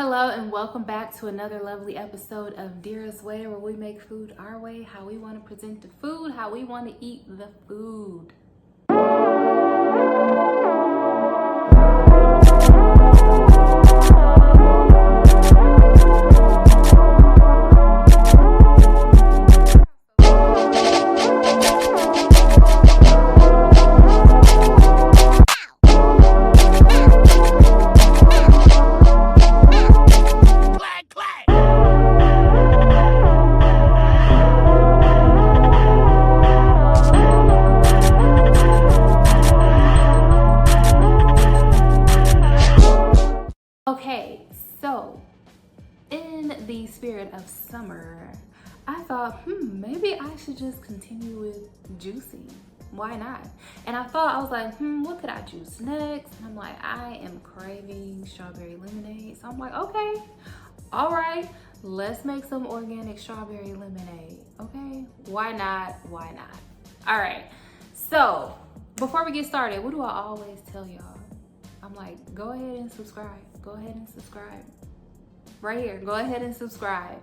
Hello and welcome back to another lovely episode of Deeras Way, where we make food our way, how we want to present the food, how we want to eat the food. Okay, so in the spirit of summer, I thought, maybe I should just continue with juicing. Why not? And I was like, what could I juice next? And I'm like, I am craving strawberry lemonade. So I'm like, okay, all right, let's make some organic strawberry lemonade. Okay, why not? Why not? All right, so before we get started, what do I always tell y'all? I'm like, go ahead and subscribe. Go ahead and subscribe. Right here, go ahead and subscribe.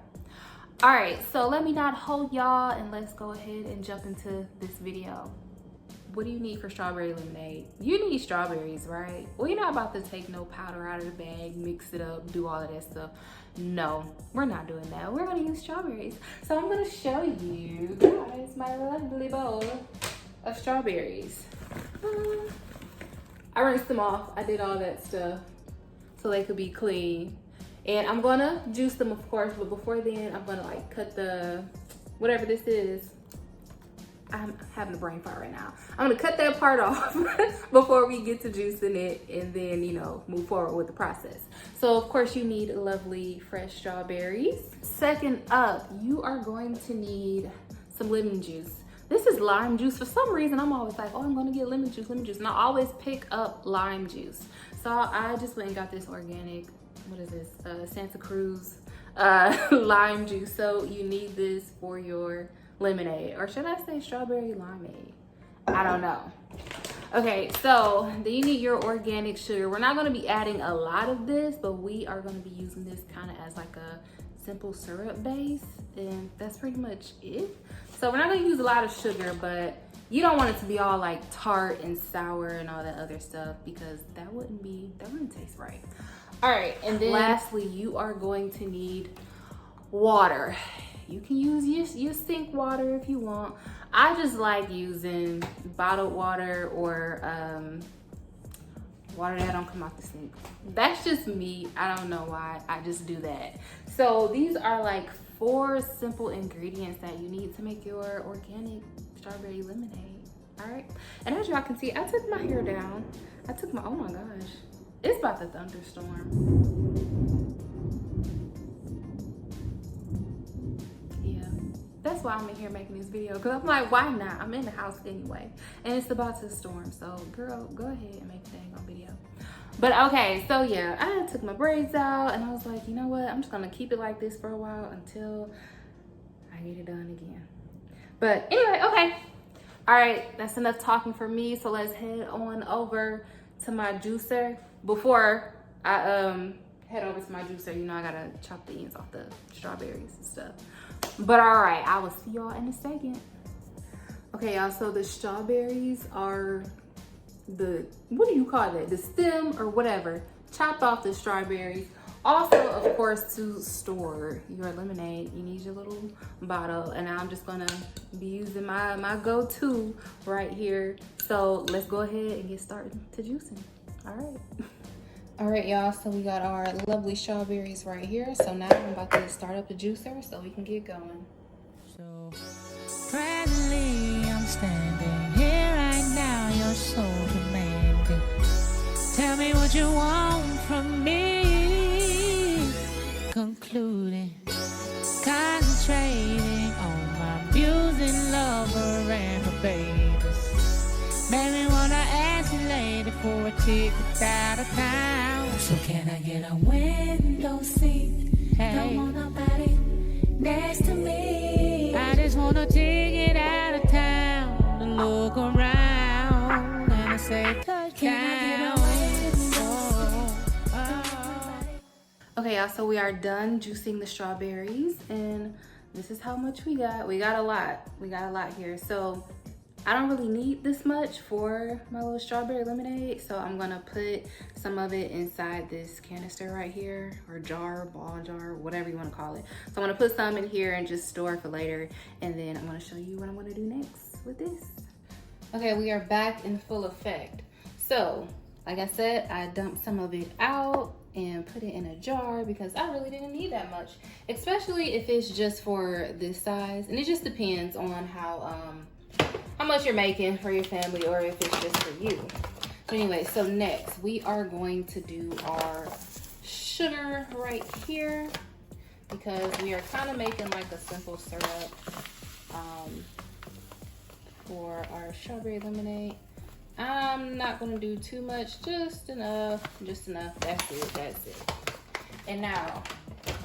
All right, so let me not hold y'all and let's go ahead and jump into this video. What do you need for strawberry lemonade? You need strawberries, right? Well, you're not about to take no powder out of the bag, mix it up, do all of that stuff. No, we're not doing that. We're gonna use strawberries. So I'm gonna show you guys my lovely bowl of strawberries. I rinsed them off. I did all that stuff so they could be clean. And I'm gonna juice them, of course, but before then, I'm gonna like cut the, whatever this is. I'm having a brain fart right now. I'm gonna cut that part off before we get to juicing it and then, move forward with the process. So of course you need lovely fresh strawberries. Second up, you are going to need some lemon juice. This is lime juice. For some reason, I'm always like, oh, I'm gonna get lemon juice. And I always pick up lime juice. So I just went and got this organic, what is this? Santa Cruz lime juice. So you need this for your lemonade, or should I say strawberry limeade? I don't know. Okay, so then you need your organic sugar. We're not gonna be adding a lot of this, but we are gonna be using this kind of as like a simple syrup base, and that's pretty much it. So we're not gonna use a lot of sugar, but you don't want it to be all like tart and sour and all that other stuff, because that wouldn't taste right. All right, and then lastly, you are going to need water. You can use your sink water if you want. I just like using bottled water or water that don't come out the sink. That's just me. I don't know why. I just do that. So these are like 4 simple ingredients that you need to make your organic strawberry lemonade. All right. And as y'all can see, I took my hair down. Oh my gosh. It's about to thunderstorm. Yeah. That's why I'm in here making this video, because I'm like, why not? I'm in the house anyway. And it's about to storm. So girl, go ahead and make the dang on video. But okay, so yeah, I took my braids out and I was like, you know what? I'm just gonna keep it like this for a while until I get it done again. But anyway, okay. All right, that's enough talking for me. So let's head on over to my juicer. Before I head over to my juicer, I gotta chop the ends off the strawberries and stuff. But all right, I will see y'all in a second. Okay, y'all, so the strawberries are what do you call that? The stem or whatever. Chopped off the strawberries. Also, of course, to store your lemonade, you need your little bottle. And I'm just gonna be using my go-to right here. So let's go ahead and get started to juicing. All right. All right, y'all, so we got our lovely strawberries right here. So now I'm about to start up the juicer so we can get going. So presently I'm standing here right now, you're so demanding. Tell me what you want from me. Concluding, concentrating on my abusing lover and her babies. Made me wanna ask you later for a ticket out of town. So can I get a window seat? Hey. Don't want nobody next to me. I just wanna take it out of town and look around. And I say, touch. Can I get a window? Okay, y'all, so we are done juicing the strawberries, and this is how much we got. We got a lot. We got a lot here. So I don't really need this much for my little strawberry lemonade, so I'm gonna put some of it inside this canister right here, or jar, ball jar, whatever you wanna call it. So I'm gonna put some in here and just store it for later, and then I'm gonna show you what I'm gonna do next with this. Okay, we are back in full effect. So, like I said, I dumped some of it out and put it in a jar because I really didn't need that much, especially if it's just for this size. And it just depends on how much you're making for your family or if it's just for you. But anyway, so next we are going to do our sugar right here because we are kind of making like a simple syrup for our strawberry lemonade. I'm not gonna do too much, just enough, that's it. And now,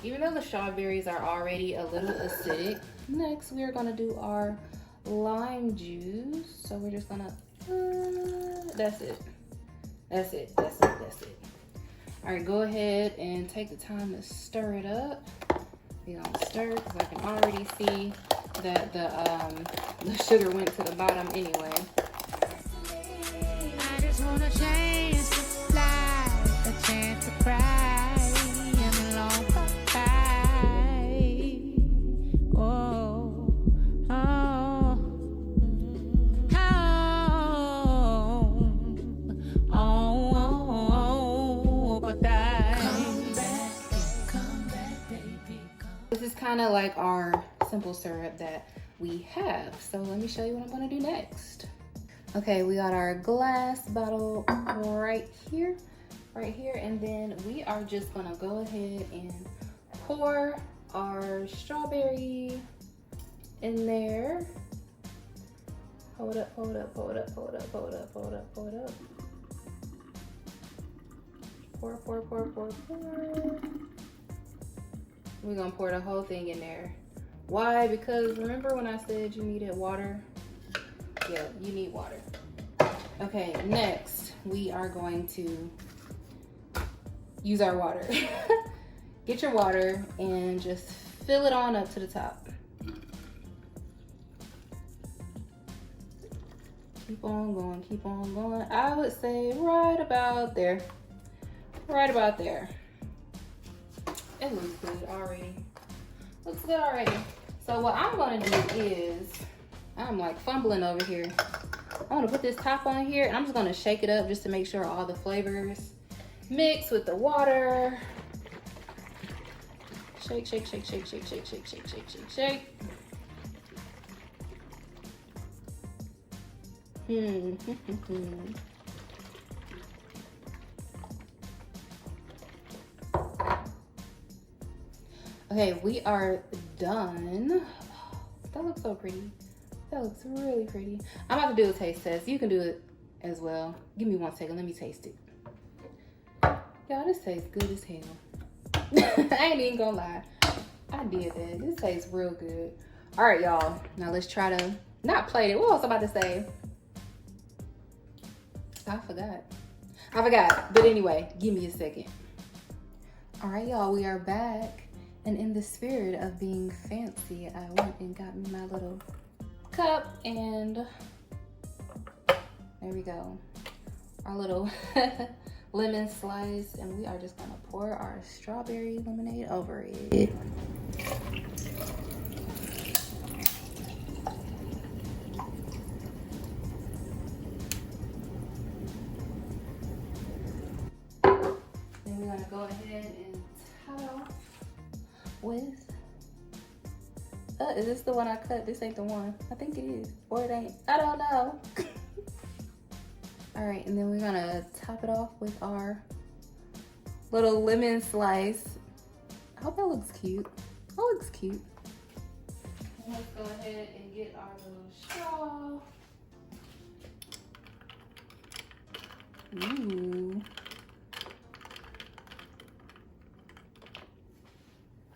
even though the strawberries are already a little acidic, next we are gonna do our lime juice. So we're just gonna, that's it. All right, go ahead and take the time to stir it up. We're gonna stir because I can already see that the sugar went to the bottom anyway. I just want a chance to fly, a chance to cry, and a long goodbye. Oh, oh, oh, but I come back, baby. This is kind of like our simple syrup that we have. So let me show you what I'm gonna do next. Okay, we got our glass bottle right here, and then we are just gonna go ahead and pour our strawberry in there. Hold up. Pour. We're gonna pour the whole thing in there. Why? Because remember when I said you needed water? Yeah, you need water. Okay, next we are going to use our water. Get your water and just fill it on up to the top. Keep on going. I would say right about there. It looks good already. So what I'm gonna do is, I'm like fumbling over here. I want to put this top on here and I'm just going to shake it up just to make sure all the flavors mix with the water. Shake. Okay, we are done. That looks so pretty. That looks really pretty. I'm about to do a taste test. You can do it as well. Give me 1 second. Let me taste it. Y'all, this tastes good as hell. I ain't even gonna lie. I did that. This tastes real good. All right, y'all. Now let's try to not plate it. What was I about to say? I forgot. But anyway, give me a second. All right, y'all. We are back. And in the spirit of being fancy, I went and got me my little cup, and there we go, our little lemon slice, and we are just gonna pour our strawberry lemonade over it. Then we're gonna go ahead and top it off with, is this the one I cut? This ain't the one. I think it is, or it ain't. I don't know. All right, and then we're gonna top it off with our little lemon slice. I hope that looks cute. Let's go ahead and get our little straw. Ooh.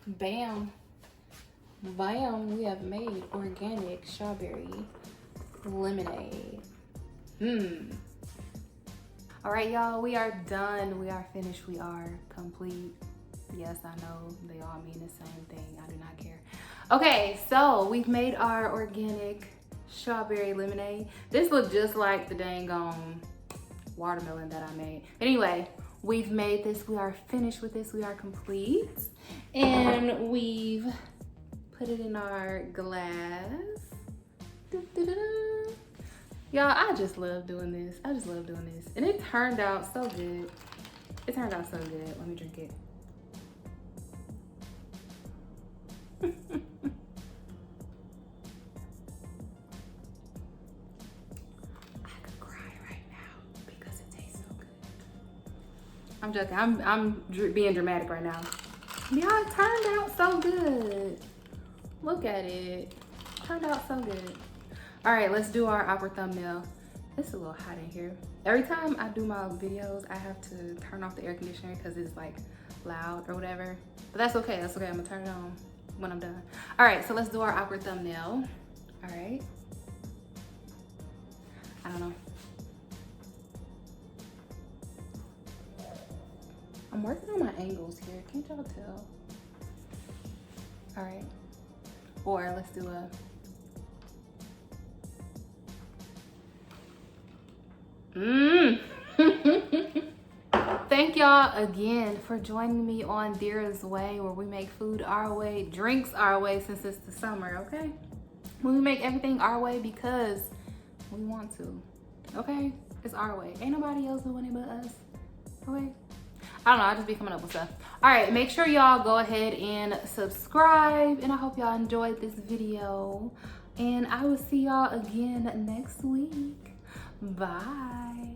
Bam. We have made organic strawberry lemonade. All right, y'all, we are done. We are finished. We are complete. Yes, I know they all mean the same thing. I do not care. Okay, so we've made our organic strawberry lemonade. This looks just like the dang watermelon that I made. Anyway, we've made this. We are finished with this. We are complete. And we've put it in our glass. Y'all, I just love doing this. I just love doing this. And it turned out so good. It turned out so good. Let me drink it. I'm joking. I'm being dramatic right now. Y'all, it turned out so good. Look at it. Turned out so good. All right, let's do our awkward thumbnail. It's a little hot in here. Every time I do my videos, I have to turn off the air conditioner because it's like loud or whatever. But that's okay. That's okay. I'm gonna turn it on when I'm done. All right, so let's do our awkward thumbnail. All right. I don't know. I'm working on my angles here. Can't y'all tell? All right. Or let's do a. Thank y'all again for joining me on Deeras Way, where we make food our way, drinks our way, since it's the summer, okay? When we make everything our way because we want to, okay? It's our way. Ain't nobody else doing it but us, okay? I don't know, I just be coming up with stuff. All right, make sure y'all go ahead and subscribe, and I hope y'all enjoyed this video. And I will see y'all again next week. Bye.